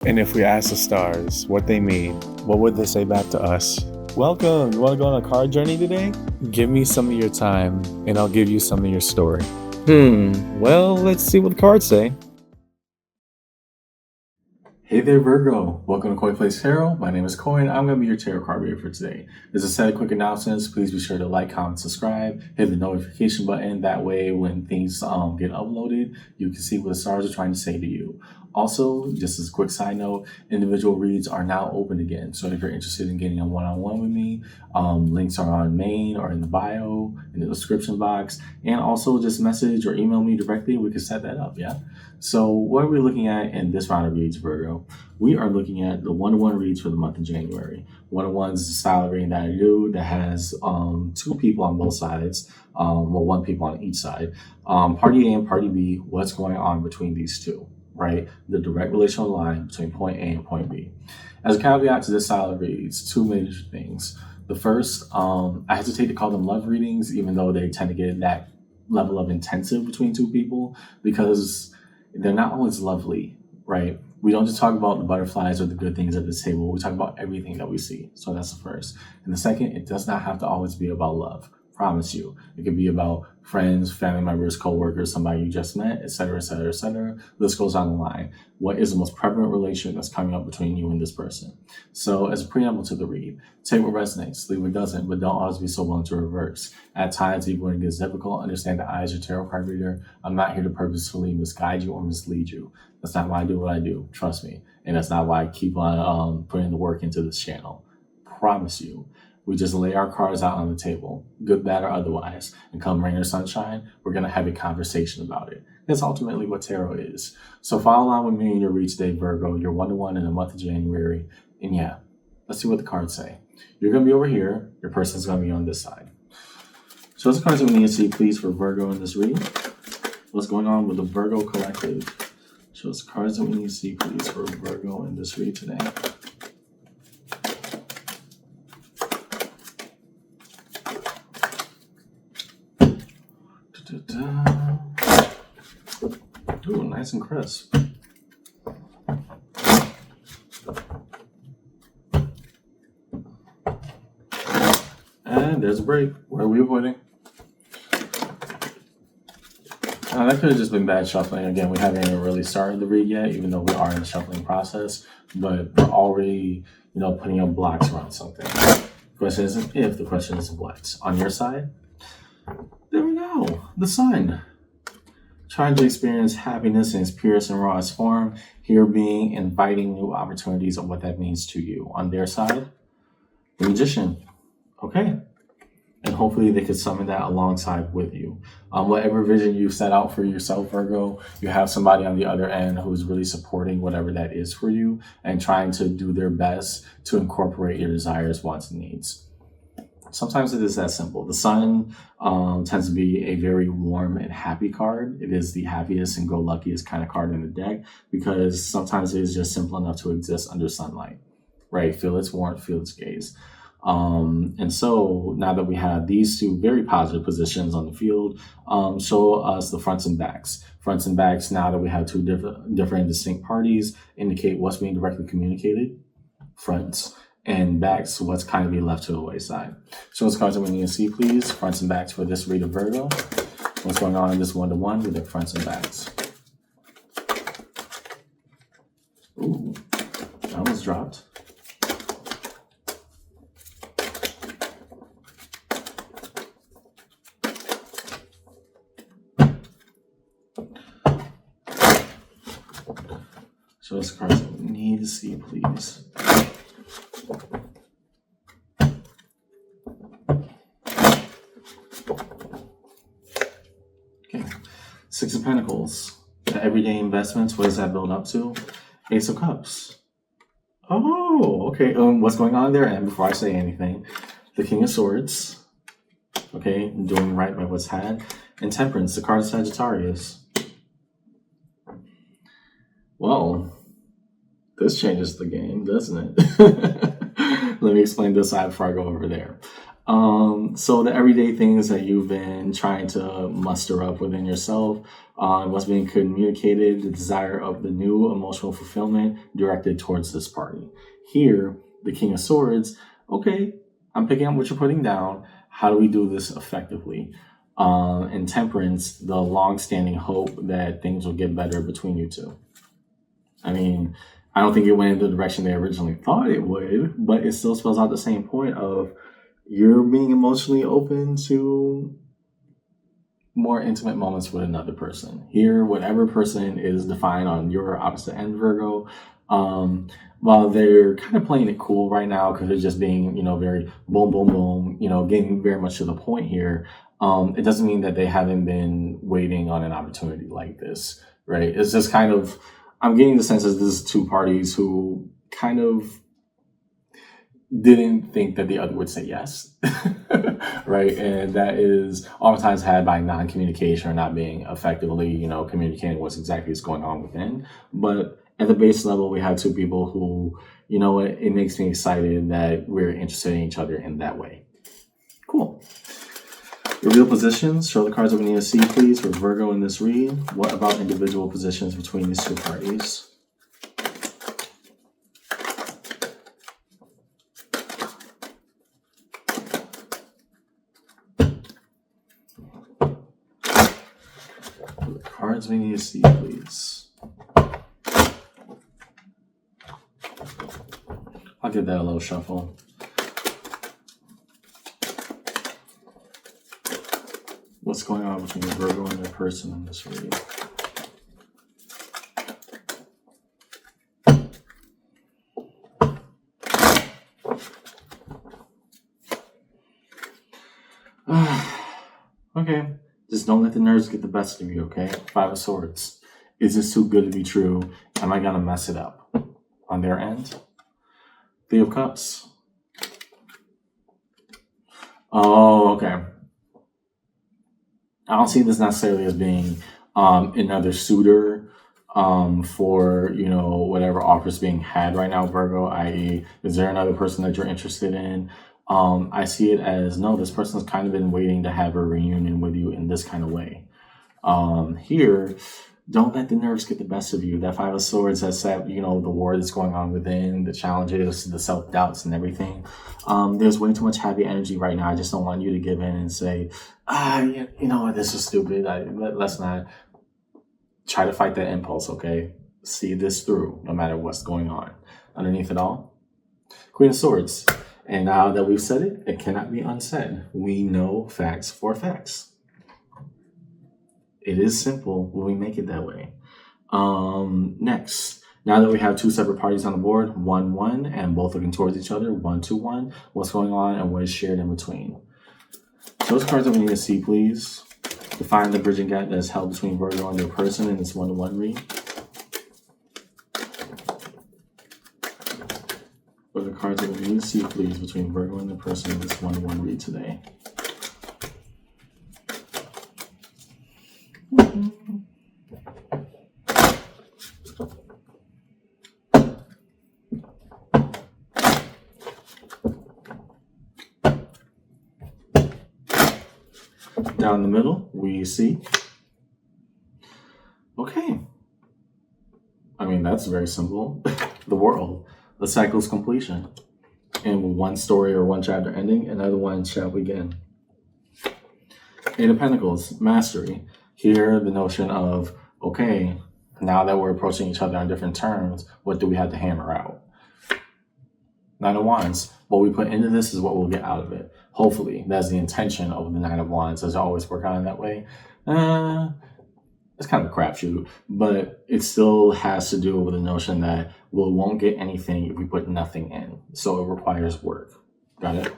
And if we ask the stars what they mean, what would they say back to us? Welcome! You want to go on a card journey today? Give me some of your time, and I'll give you some of your story. Well, let's see what the cards say. Hey there, Virgo. Welcome to Koi Place Tarot. My name is Koi, and I'm going to be your tarot card reader for today. As a set of quick announcements, please be sure to like, comment, subscribe, hit the notification button. That way, when things get uploaded, you can see what the stars are trying to say to you. Also, just as a quick side note, individual reads are now open again. So if you're interested in getting a one-on-one with me, links are on main or in the bio, in the description box. And also just message or email me directly. We can set that up, yeah? So what are we looking at in this round of reads, Virgo? We are looking at the one-to-one reads for the month of January. One-to-one is a style of reading that I do that has two people on both sides, one people on each side. Party A and Party B, what's going on between these two, right? The direct relational line between point A and point B. As a caveat to this style of reads, two major things. The first, I hesitate to call them love readings, even though they tend to get that level of intensive between two people, because they're not always lovely, right? We don't just talk about the butterflies or the good things at this table. We talk about everything that we see. So that's the first. And the second, it does not have to always be about love. Promise you. It could be about friends, family members, co-workers, somebody you just met, etc., etc., etc. This goes on the line. What is the most prevalent relationship that's coming up between you and this person? So as a preamble to the read, take what resonates, leave what doesn't, but don't always be so willing to reverse. At times, even when it gets difficult, understand that I, as your tarot card reader, I'm not here to purposefully misguide you or mislead you. That's not why I do what I do, trust me. And that's not why I keep on putting the work into this channel. Promise you. We just lay our cards out on the table, good, bad, or otherwise, and come rain or sunshine, we're going to have a conversation about it. That's ultimately what tarot is. So follow along with me in your read today, Virgo. You're one-to-one in the month of January. And yeah, let's see what the cards say. You're going to be over here. Your person's going to be on this side. So what's the cards that we need to see, please, for Virgo in this read? What's going on with the Virgo collective? Show us the cards that we need to see, please, for Virgo in this read today. Ooh, nice and crisp. And there's a break. Where are we avoiding? That could have just been bad shuffling. Again, we haven't even really started the read yet, even though we are in the shuffling process. But we're already, putting up blocks around something. The question isn't if, the question is what. On your side, there we go. The sun. Trying to experience happiness in its purest and rawest form. Here being inviting new opportunities of what that means to you. On their side, the magician. Okay. And hopefully they could summon that alongside with you. Whatever vision you've set out for yourself, Virgo, you have somebody on the other end who's really supporting whatever that is for you and trying to do their best to incorporate your desires, wants, and needs. Sometimes it is that simple. The sun tends to be a very warm and happy card. It is the happiest and go luckiest kind of card in the deck because sometimes it is just simple enough to exist under sunlight, right? Feel its warmth, feel its gaze. And so now that we have these two very positive positions on the field, show us the fronts and backs. Fronts and backs, now that we have two different distinct parties, indicate what's being directly communicated. Fronts and backs, what's kind of be left to the wayside. Show us cards that we need to see, please. Fronts and backs for this read of Virgo. What's going on in this one-to-one with the fronts and backs? Ooh, that almost dropped. Show us cards that we need to see, please. Okay, Six of Pentacles. Everyday investments, what does that build up to? Ace of Cups. Oh, okay. What's going on there? And before I say anything, the King of Swords. Okay, doing right by what's had. And Temperance, the card of Sagittarius. Well, this changes the game, doesn't it? Let me explain this side before I go over there. So the everyday things that you've been trying to muster up within yourself, what's being communicated, the desire of the new emotional fulfillment directed towards this party. Here, the King of Swords, okay, I'm picking up what you're putting down. How do we do this effectively? And Temperance, the long-standing hope that things will get better between you two. I mean, I don't think it went in the direction they originally thought it would, but it still spells out the same point of you're being emotionally open to more intimate moments with another person. Here, whatever person is defined on your opposite end, Virgo, while they're kind of playing it cool right now because they're just being, very boom, boom, boom, getting very much to the point here, it doesn't mean that they haven't been waiting on an opportunity like this, right? It's just kind of, I'm getting the sense that this is two parties who kind of didn't think that the other would say yes, right? And that is oftentimes had by non-communication or not being effectively, communicating what's exactly is going on within. But at the base level, we have two people who, it makes me excited that we're interested in each other in that way. Cool. Reveal positions. Show the cards that we need to see, please, for Virgo in this read. What about individual positions between these two parties? Cards we need to see, please. I'll give that a little shuffle. What's going on between Virgo and their person in this reading? Okay. Just don't let the nerves get the best of you, okay? Five of Swords. Is this too good to be true? Am I going to mess it up? On their end? Three of Cups. Oh, okay. I don't see this necessarily as being another suitor for, whatever offers being had right now, Virgo, i.e., is there another person that you're interested in? I see it as, no, this person's kind of been waiting to have a reunion with you in this kind of way. Here, don't let the nerves get the best of you. That Five of Swords has set, the war that's going on within, the challenges, the self-doubts and everything. There's way too much heavy energy right now. I just don't want you to give in and say, this is stupid. Let's not try to fight that impulse, okay? See this through, no matter what's going on. Underneath it all, Queen of Swords. And now that we've said it, it cannot be unsaid. We know facts for facts. It is simple when we make it that way. Next, now that we have two separate parties on the board, 1-1, and both looking towards each other, 1-1, what's going on and what is shared in between? Those cards that we need to see, please. Define the bridging gap that is held between Virgo and their person in this 1-1 read. What are the cards that we need to see, please, between Virgo and their person in this 1-1 read today? Down the middle, we see. Okay. I mean, that's very simple. The world. The cycle's completion. And one story or one chapter ending, another one shall begin. Eight of Pentacles, mastery. Here, the notion of, okay, now that we're approaching each other on different terms, what do we have to hammer out? Nine of Wands. What we put into this is what we'll get out of it. Hopefully, that's the intention of the Nine of Wands. Does it always work out in that way? It's kind of a crapshoot, but it still has to do with the notion that we won't get anything if we put nothing in. So it requires work. Got it?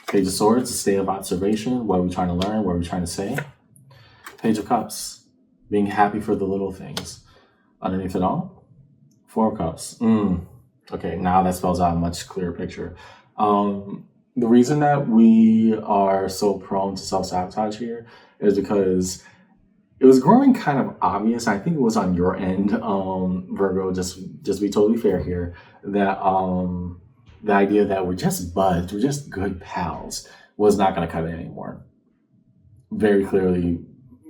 Page of Swords, a state of observation. What are we trying to learn? What are we trying to say? Page of Cups, being happy for the little things. Underneath it all, Four of Cups. Okay, now that spells out a much clearer picture. The reason that we are so prone to self-sabotage here is because it was growing kind of obvious. I think it was on your end, Virgo, just be totally fair here, that the idea that we're just buds, we're just good pals. was not going to cut it anymore. Very clearly,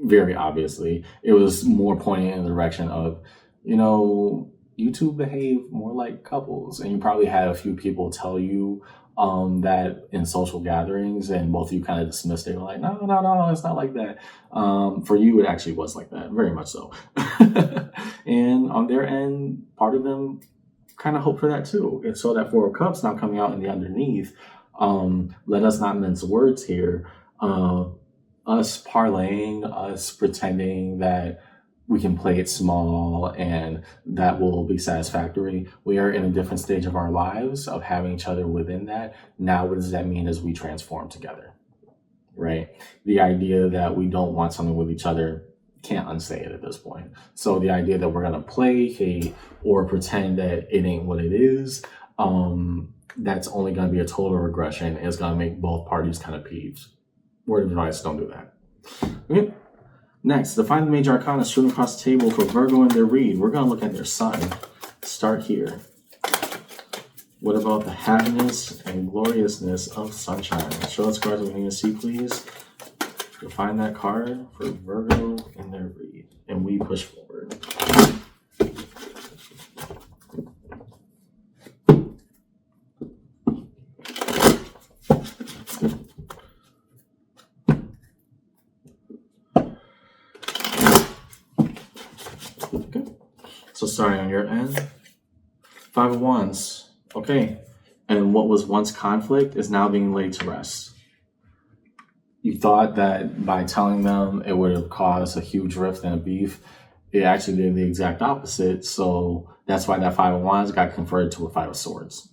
very obviously, it was more pointing in the direction of, you two behave more like couples. And you probably had a few people tell you that in social gatherings, and both of you kind of dismissed it. Like, no, no, no, it's not like that. For you, it actually was like that, very much so. And on their end, part of them kind of hope for that too. And so that Four of Cups now coming out in the underneath, let us not mince words here. Us parlaying, us pretending that we can play it small and that will be satisfactory. We are in a different stage of our lives of having each other within that. Now, what does that mean as we transform together, right? The idea that we don't want something with each other, can't unsay it at this point. So the idea that we're going to placate or pretend that it ain't what it is, that's only going to be a total regression. It's going to make both parties kind of peeved. Word of advice, don't do that. Okay. Next, define the major arcana strewn across the table for Virgo in their read. We're going to look at their sun. Start here. What about the happiness and gloriousness of sunshine? Show us cards we need to see, please. Define that card for Virgo in their read. And we push forward. Okay. So starting on your end, Five of Wands. Okay. And what was once conflict is now being laid to rest. You thought that by telling them it would have caused a huge rift and a beef. It actually did the exact opposite. So that's why that Five of Wands got converted to a Five of Swords.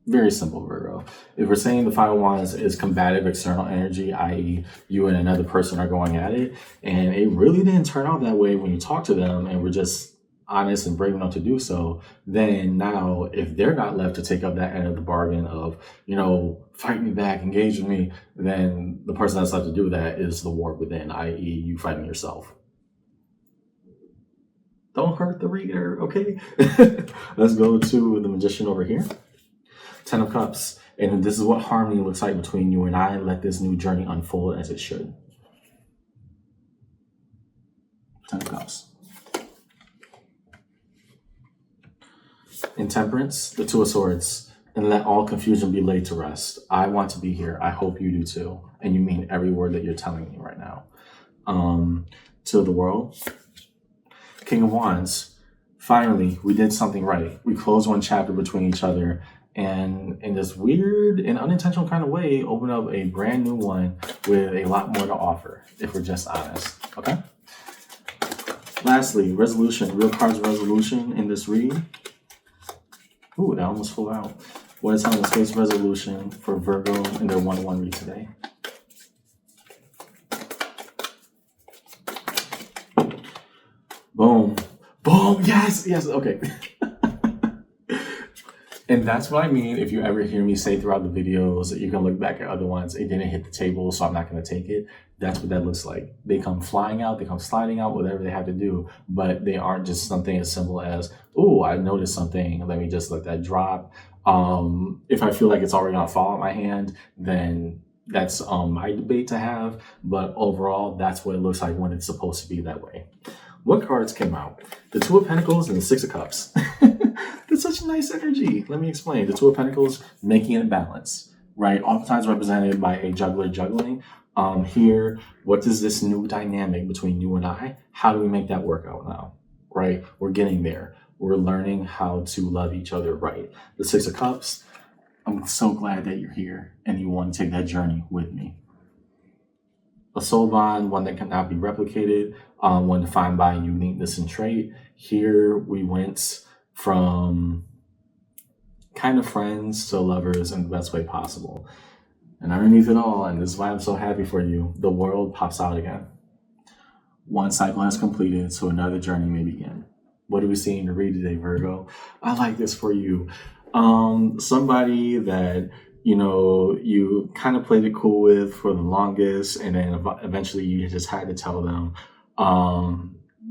Very simple, Virgo. If we're saying the Five of Wands is combative external energy, i.e. you and another person are going at it, and it really didn't turn out that way when you talk to them and we're just honest and brave enough to do so, then now if they're not left to take up that end of the bargain of, fight me back, engage with me, then the person that's left to do that is the war within, i.e. you fighting yourself. Don't hurt the reader, okay? Let's go to the Magician over here. Ten of Cups. And this is what harmony looks like between you and I. Let this new journey unfold as it should. Ten of Cups. Intemperance, the Two of Swords. And let all confusion be laid to rest. I want to be here. I hope you do too. And you mean every word that you're telling me right now. To the World. King of Wands. Finally, we did something right. We closed one chapter between each other. And in this weird and unintentional kind of way, open up a brand new one with a lot more to offer, if we're just honest. Okay? Lastly, resolution. Real cards resolution in this read. Ooh, that almost flew out. What is on the space resolution for Virgo in their 1-1 read today? Boom. Boom. Yes. Yes. Okay. And that's what I mean. If you ever hear me say throughout the videos that you can look back at other ones, it didn't hit the table, so I'm not going to take it. That's what that looks like. They come flying out, they come sliding out, whatever they have to do, but they aren't just something as simple as, oh, I noticed something, let me just let that drop. If I feel like it's already going to fall out my hand, then that's my debate to have. But overall, that's what it looks like when it's supposed to be that way. What cards came out? The Two of Pentacles and the Six of Cups. That's such a nice energy. Let me explain. The Two of Pentacles, making it balance, right? Oftentimes represented by a juggler juggling. Here, what is this new dynamic between you and I? How do we make that work out now, right? We're getting there. We're learning how to love each other right. The Six of Cups, I'm so glad that you're here and you want to take that journey with me. A soul bond, one that cannot be replicated, one defined by uniqueness and trait. Here we went from kind of friends to lovers in the best way possible. And underneath it all, and this is why I'm so happy for you, the world pops out again. One cycle has completed, so another journey may begin. What do we see in the read today, Virgo? I like this for you. Somebody that you kind of played it cool with for the longest, and then eventually you just had to tell them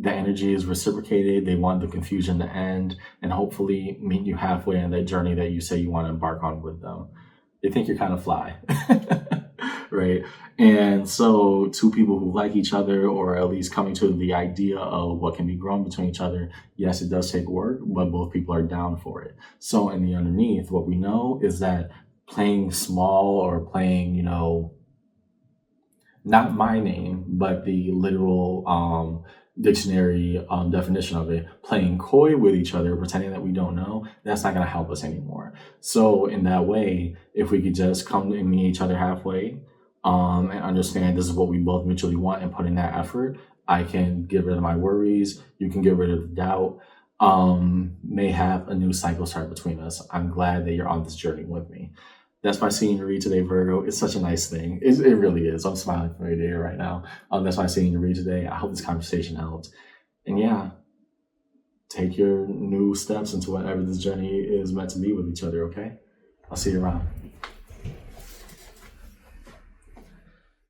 the energy is reciprocated. They want the confusion to end and hopefully meet you halfway in that journey that you say you want to embark on with them. they think you're kind of fly. Right? And so, two people who like each other, or at least coming to the idea of what can be grown between each other, yes, it does take work, but both people are down for it. So, in the underneath, what we know is that playing small, or playing, not my name, but the literal dictionary definition of it, playing coy with each other, pretending that we don't know, that's not going to help us anymore. So, in that way, if we could just come and meet each other halfway, and understand this is what we both mutually want, and put in that effort, I can get rid of my worries. You can get rid of the doubt. May have a new cycle start between us. I'm glad that you're on this journey with me. That's my senior read today, Virgo. It's such a nice thing. It really is. I'm smiling from ear to ear right now. That's my senior read today. I hope this conversation helped. And yeah, take your new steps into whatever this journey is meant to be with each other, okay? I'll see you around.